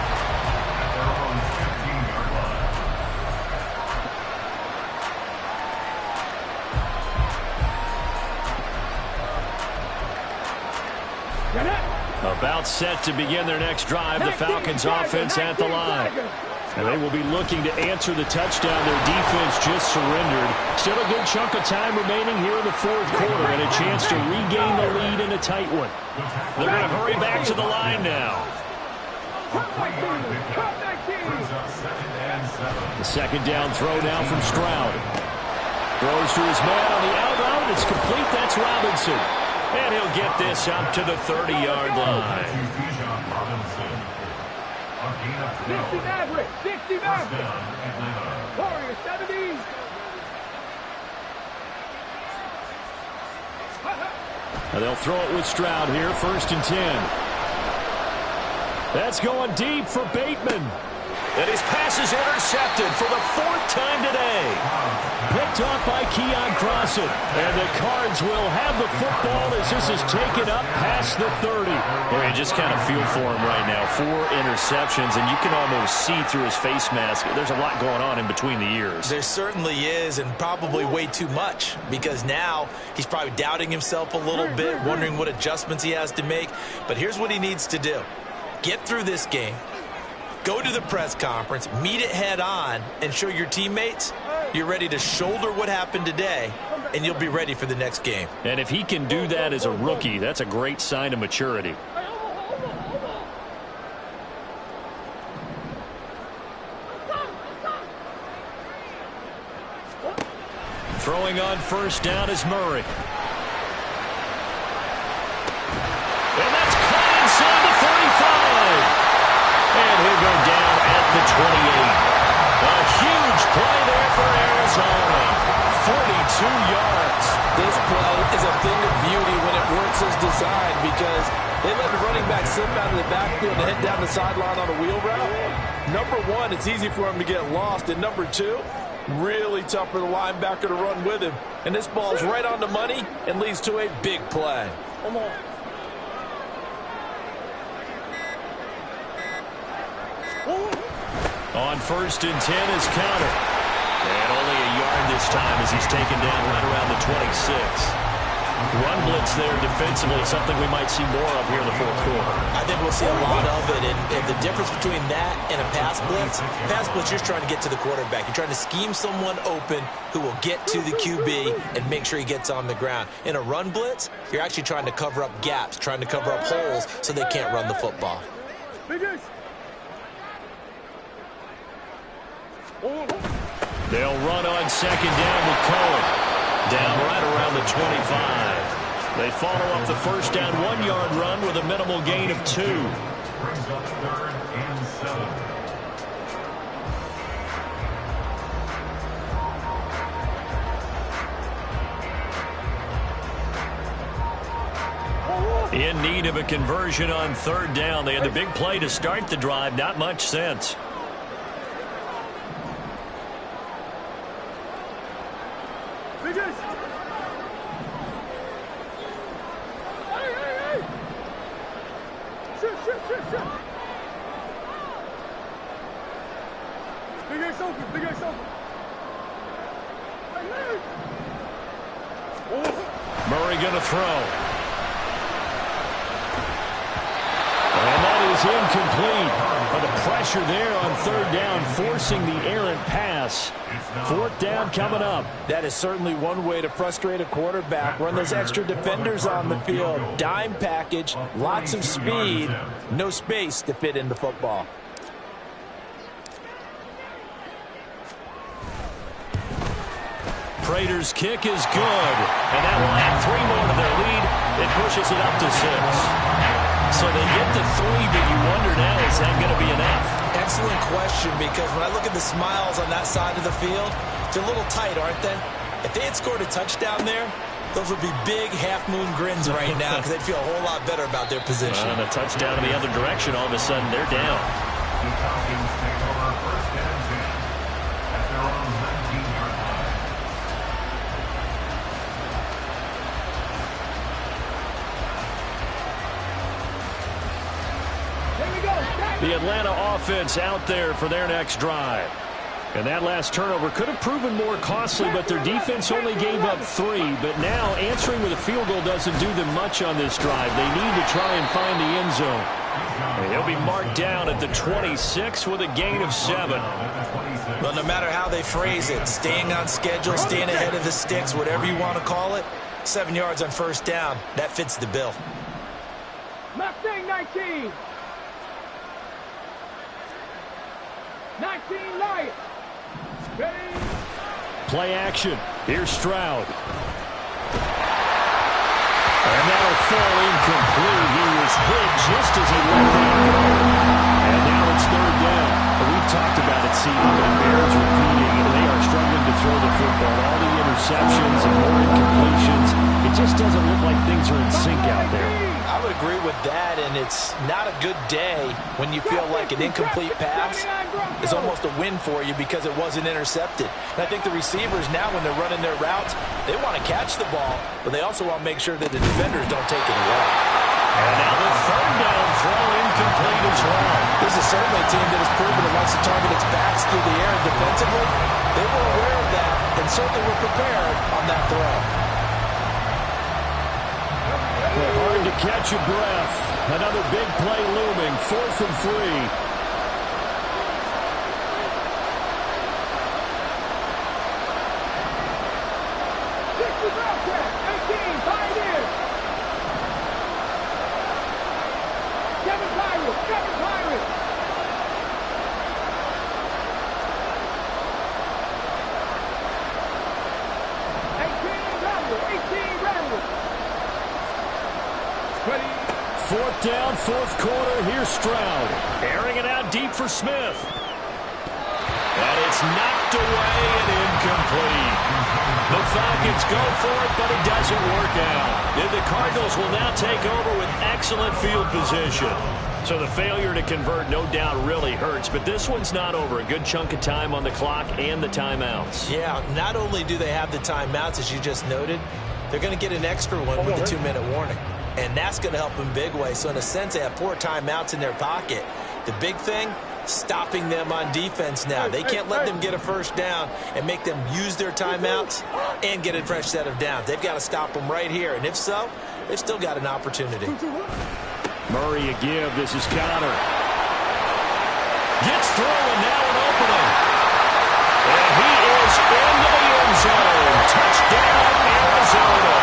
About set to begin their next drive, the Falcons offense at the line. And they will be looking to answer the touchdown their defense just surrendered. Still a good chunk of time remaining here in the 4th quarter and a chance to regain the lead in a tight one. They're going to hurry back to the line now. The 2nd down throw now from Stroud. Throws to his man on the out route. It's complete. That's Robinson. And he'll get this up to the 30-yard line. 60 Maverick. Warriors 70. They'll throw it with Stroud here, 1st and 10. That's going deep for Bateman. And his pass is intercepted for the 4th time today. Picked off by Keon Crossan. And the Cards will have the football as this is taken up past the 30. Boy, you just kind of feel for him right now. 4 interceptions, and you can almost see through his face mask. There's a lot going on in between the ears. There certainly is, and probably way too much, because now he's probably doubting himself a little bit, wondering what adjustments he has to make. But here's what he needs to do. Get through this game. Go to the press conference, meet it head on, and show your teammates you're ready to shoulder what happened today, and you'll be ready for the next game. And if he can do that as a rookie, that's a great sign of maturity. Throwing on first down is Murray. And that's caught inside the 45. And he'll go down at the 28. A huge play there for Arizona. 42 yards. This play is a thing of beauty when it works as designed, because they let the running back slip out of the backfield and head down the sideline on a wheel route. Number one, it's easy for him to get lost. And number two, really tough for the linebacker to run with him. And this ball's right on the money and leads to a big play. Come on. On first and 10 is Counter. And only a yard this time as he's taken down right around the 26. Run blitz there defensively, something we might see more of here in the 4th quarter. I think we'll see a lot of it, and the difference between that and a pass blitz, you're trying to get to the quarterback. You're trying to scheme someone open who will get to the QB and make sure he gets on the ground. In a run blitz, you're actually trying to cover up gaps, trying to cover up holes so they can't run the football. They'll run on second down with Cohen. Down right around the 25. They follow up the first down 1-yard run with a minimal gain of 2. Brings up 3rd and 7. In need of a conversion on 3rd down. They had the big play to start the drive. Not much sense. Murray going to throw. And that is incomplete. But the pressure there on 3rd down, forcing the errant pass. 4th down coming up. That is certainly one way to frustrate a quarterback. Run those extra defenders on the field. Dime package, lots of speed, no space to fit in the football. Prater's kick is good. And that will add 3 more to their lead. It pushes it up to 6. So they get to 3, but you wonder now, is that going to be enough? Excellent question, because when I look at the smiles on that side of the field, they're a little tight, aren't they? If they had scored a touchdown there, those would be big half-moon grins right now, because they'd feel a whole lot better about their position. And a touchdown in the other direction, all of a sudden they're down. The Falcons take over 1st and 10 at their own 19-yard line. The Atlanta offense out there for their next drive. And that last turnover could have proven more costly, but their defense only gave up 3. But now answering with a field goal doesn't do them much on this drive. They need to try and find the end zone. And he'll be marked down at the 26 with a gain of 7. Well, no matter how they phrase it, staying on schedule, staying ahead of the sticks, whatever you want to call it, 7 yards on 1st down, that fits the bill. Mustang 19. 19 Lions. Ready. Play action. Here's Stroud. And that'll fall incomplete. He was hit just as he let that go. And now it's 3rd down. We've talked about it, Steve, and Bears repeating. They are struggling to throw the football. All the interceptions and more incompletions. It just doesn't look like things are in sync out there. I would agree with that, and it's not a good day when you feel like an incomplete pass is almost a win for you because it wasn't intercepted. And I think the receivers now, when they're running their routes, they want to catch the ball, but they also want to make sure that the defenders don't take it away. And now the third down throw incomplete as well. This is certainly a team that has proven it wants to target its backs through the air defensively. They were aware of that and certainly were prepared on that throw. Hard to catch your breath. Another big play looming. 4th and 3. Fourth down, fourth quarter. Here's Stroud. Airing it out deep for Smith. And it's knocked away and incomplete. The Falcons go for it, but it doesn't work out. And the Cardinals will now take over with excellent field position. So the failure to convert, no doubt, really hurts. But this one's not over. A good chunk of time on the clock and the timeouts. Yeah, not only do they have the timeouts, as you just noted, they're going to get an extra one with the 2-minute warning. And that's going to help in big way. So in a sense, they have 4 timeouts in their pocket. The big thing, stopping them on defense now. They can't let them get a first down and make them use their timeouts and get a fresh set of downs. They've got to stop them right here. And if so, they've still got an opportunity. Murray a give. This is Connor. Gets through and now an opening. And he is into the end zone. Touchdown, Arizona.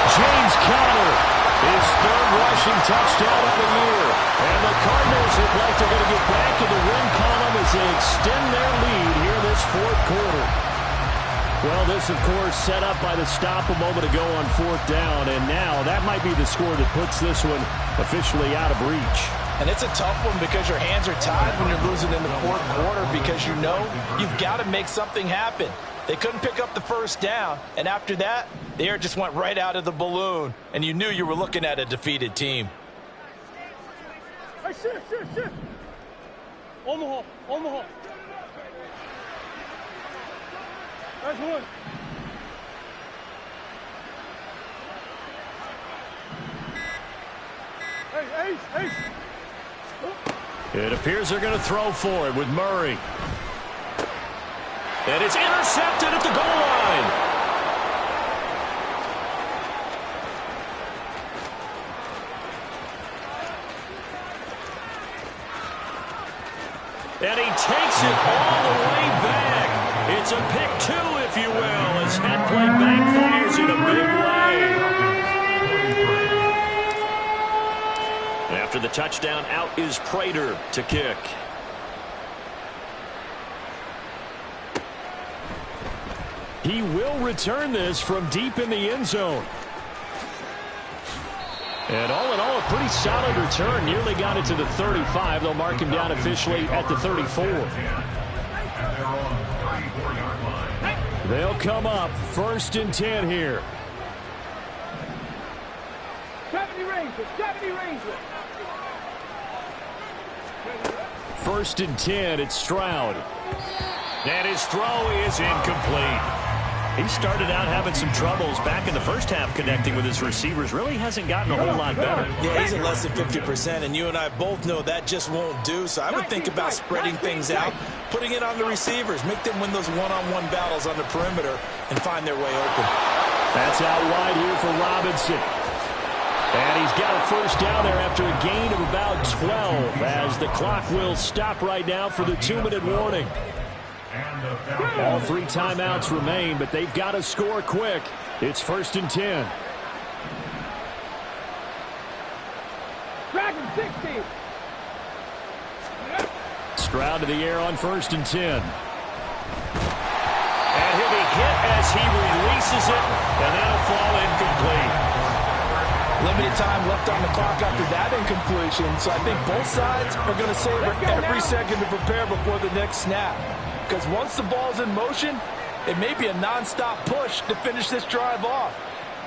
James Conner. His 3rd rushing touchdown of the year. And the Cardinals look like they're going to get back in the win column as they extend their lead here this 4th quarter. Well, this, of course, set up by the stop a moment ago on 4th down. And now that might be the score that puts this one officially out of reach. And it's a tough one because your hands are tied when you're losing in the 4th quarter because you know you've got to make something happen. They couldn't pick up the first down, and after that, the air just went right out of the balloon, and you knew you were looking at a defeated team. Hey, shift. Omaha. That's one. Hey. It appears they're going to throw for it with Murray. And it's intercepted at the goal line. And he takes it all the way back. It's a pick 2, if you will, as that play backfires in a big way. After the touchdown, out is Prater to kick. He will return this from deep in the end zone. And all in all, a pretty solid return. Nearly got it to the 35. They'll mark him down officially at the 34. They'll come up 1st and 10 here. 70 Rangers. 1st and 10, it's Stroud. And his throw is incomplete. He started out having some troubles back in the first half connecting with his receivers. Really hasn't gotten a whole lot better. Yeah, he's at less than 50%, and you and I both know that just won't do. So I would think about spreading things out, putting it on the receivers, make them win those one-on-one battles on the perimeter and find their way open. That's out wide here for Robinson. And he's got a first down there after a gain of about 12 as the clock will stop right now for the 2-minute warning. All 3 timeouts remain, but they've got to score quick. It's 1st and 10. Dragon 60. Stroud to the air on 1st and 10. And he'll be hit as he releases it, and that'll fall incomplete. Limited time left on the clock after that incompletion, so I think both sides are going to savor every second to prepare before the next snap. Because once the ball's in motion, it may be a nonstop push to finish this drive off.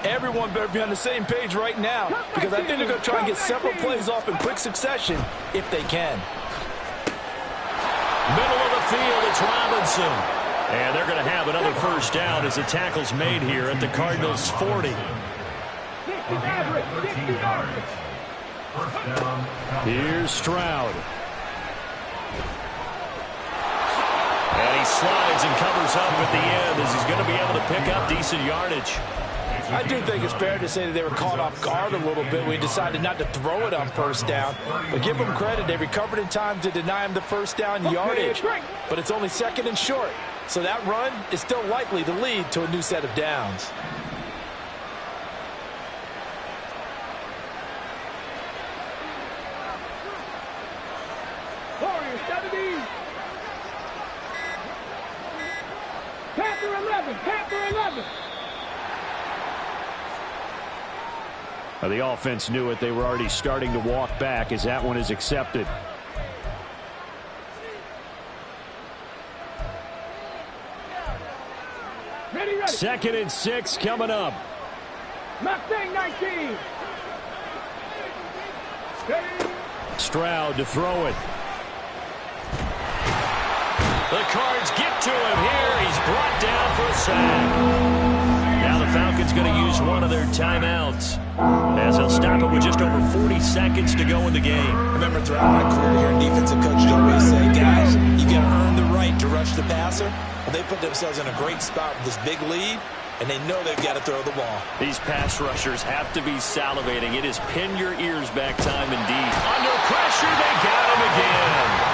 Everyone better be on the same page right now because I think they're going to try and get several plays off in quick succession if they can. Middle of the field, it's Robinson. And they're going to have another first down as the tackle's made here at the Cardinals' 40. Here's Stroud. And he slides and covers up at the end as he's going to be able to pick up decent yardage. I do think it's fair to say that they were caught off guard a little bit. We decided not to throw it on first down. But give them credit. They recovered in time to deny him the first down yardage. But it's only second and short. So that run is still likely to lead to a new set of downs. Warriors 70. Panther 11. Panther 11. Well, the offense knew it. They were already starting to walk back as that one is accepted. Ready. 2nd and 6 coming up. Mustang 19. Ready. Stroud to throw it. The Cards get to him here. He's brought down for a sack. Now the Falcons going to use one of their timeouts as they'll stop it with just over 40 seconds to go in the game. Remember, throughout my career here in defensive coaches always say, guys, you got to earn the right to rush the passer. Well, they put themselves in a great spot with this big lead, and they know they've got to throw the ball. These pass rushers have to be salivating. It is pin your ears back time indeed. Under pressure, they got him again.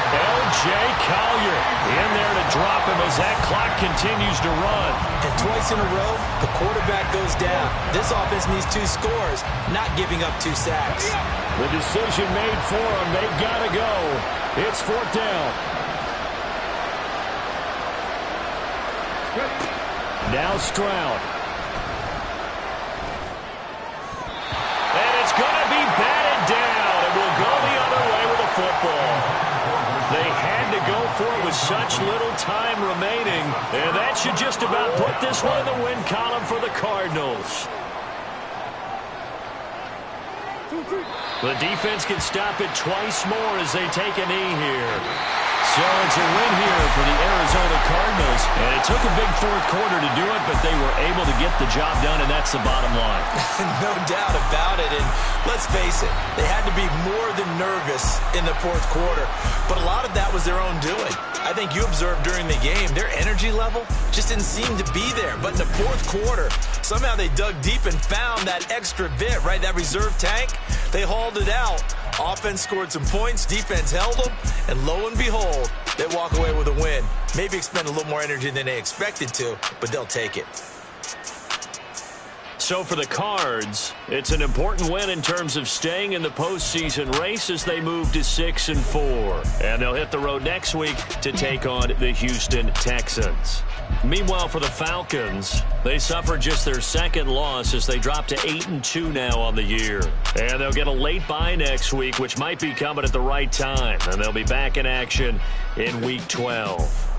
L.J. Collier in there to drop him as that clock continues to run. And twice in a row, the quarterback goes down. This offense needs 2 scores, not giving up 2 sacks. The decision made for them. They've got to go. It's 4th down. Now Stroud. And it's going to be batted down. And we'll go the other way with the football. They had to go for it with such little time remaining. And that should just about put this one in the win column for the Cardinals. The defense can stop it twice more as they take a knee here. So it's a win here for the Arizona Cardinals. And it took a big 4th quarter to do it, but they were able to get the job done, and that's the bottom line. No doubt about it. And let's face it, they had to be more than nervous in the 4th quarter. But a lot of that was their own doing. I think you observed during the game, their energy level just didn't seem to be there. But in the 4th quarter, somehow they dug deep and found that extra bit, right? That reserve tank. They hauled it out. Offense scored some points. Defense held them. And lo and behold, they walk away with a win. Maybe expend a little more energy than they expected to, but they'll take it. So for the Cards, it's an important win in terms of staying in the postseason race as they move to 6-4. And they'll hit the road next week to take on the Houston Texans. Meanwhile, for the Falcons, they suffered just their 2nd loss as they drop to 8-2 now on the year. And they'll get a late bye next week, which might be coming at the right time. And they'll be back in action in Week 12.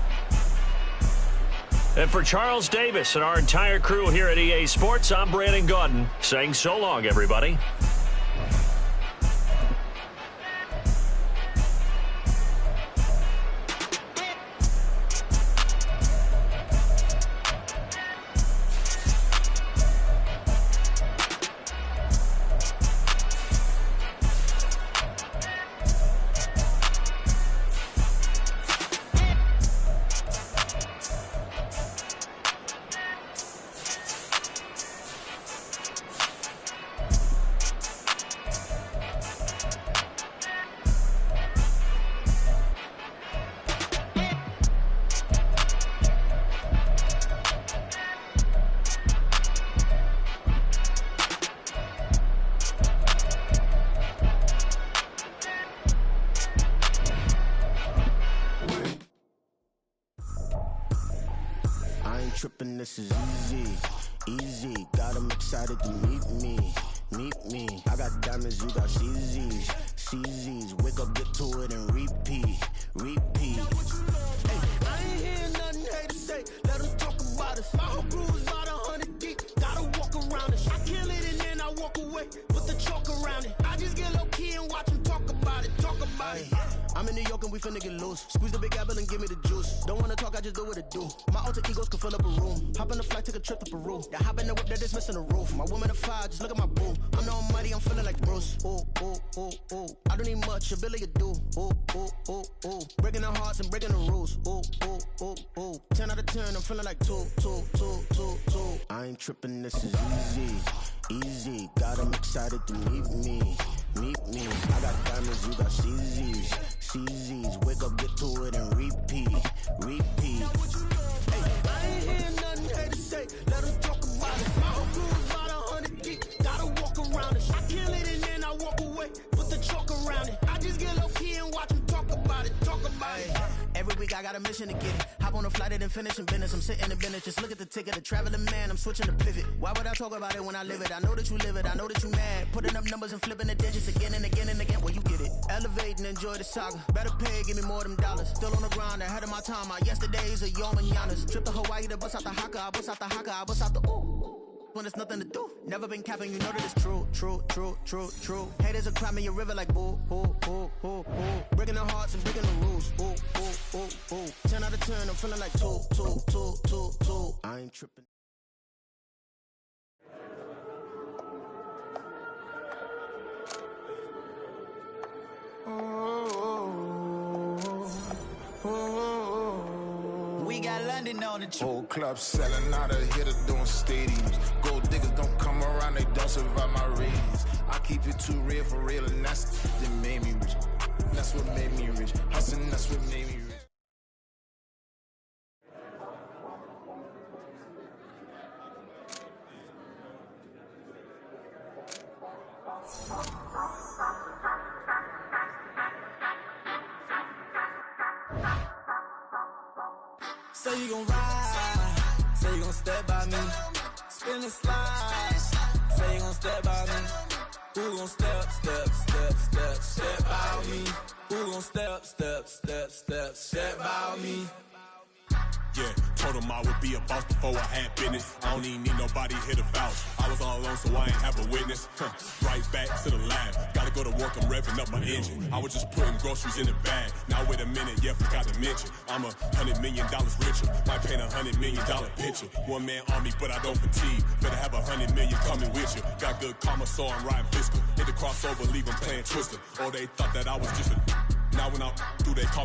And for Charles Davis and our entire crew here at EA Sports, I'm Brandon Gaudin saying so long, everybody. Tripping, this is easy, got them excited to meet me. I got diamonds, you got CZs, wake up, get to it and repeat. Hey, I ain't hearing nothing hate to say, let them talk about us. My whole crew is about 100 deep, gotta walk around. away, put the chalk around it. I just get low key and watch them talk about it, I'm in New York and we finna get loose. Squeeze the big apple and give me the juice. Don't wanna talk, I just do what it do. My alter egos can fill up a room. Hop on the flight, take a trip to Peru. That hop in the whip that is missing the roof. My woman a fire, just look at my boo. I'm no money, I'm feeling like Bruce. Ooh, ooh, ooh, ooh. I don't need much, ability to do. Ooh, ooh, ooh, ooh. Breaking the hearts and breaking the rules. Ooh, ooh, ooh, ooh. 10 out of 10, I'm feeling like 2. I ain't tripping, this is easy. Got 'em excited to meet me. I got diamonds, you got CZs. Wake up, get to it and repeat. Hey, I ain't hearing nothing here to say. Let them talk about it. My whole crew is about 100 deep. Gotta walk around it. I kill it and then I walk away. Put the chalk around it. I just get low key and watch them talk about it. Every week I got a mission to get it. Hop on a flight and then finish in business. I'm sitting in business, just look at the ticket. A traveling man, I'm switching to pivot. Why would I talk about it when I live it? I know that you live it, I know that you mad. Putting up numbers and flipping the digits again and again and again. Well, you get it. Elevate and enjoy the saga. Better pay, give me more them dollars. Still on the grind, ahead of my time. My yesterdays are your mananas. Trip to Hawaii to bust out the haka. I bust out the haka, I bust out the ooh. When there's nothing to do. Never been capping, you know that it's true. Haters are climbing your river like boo. Breaking the hearts and breaking the rules. Ooh. 10 out of 10, I'm feeling like 2. I ain't tripping. We got London on the trip. Whole club selling out of hitter doing stadiums. Gold diggers don't come around, they don't survive my ratings. I keep it too real for real, and that's that made me rich. That's what made me rich. Hustling, that's what made me rich. Say you gon' ride, say you gon' step by me, spin and slide, say you gon' step by me, who gon' step by me, who gon' step by me. Yeah, told him I would be a boss before I had business. I don't even need nobody here to vouch. I was all alone, so I ain't have a witness. Right back to the lab. Gotta go to work, I'm revving up my engine. I was just putting groceries in the bag. Now wait a minute, yeah, forgot to mention. I'm $100 million richer. Might paint $100 million picture. One man army, but I don't fatigue. Better have 100 million coming with you. Got good karma, so I'm riding fiscal. Hit the crossover, leave them playing Twister. Or they thought that I was just a... Now when I do, they call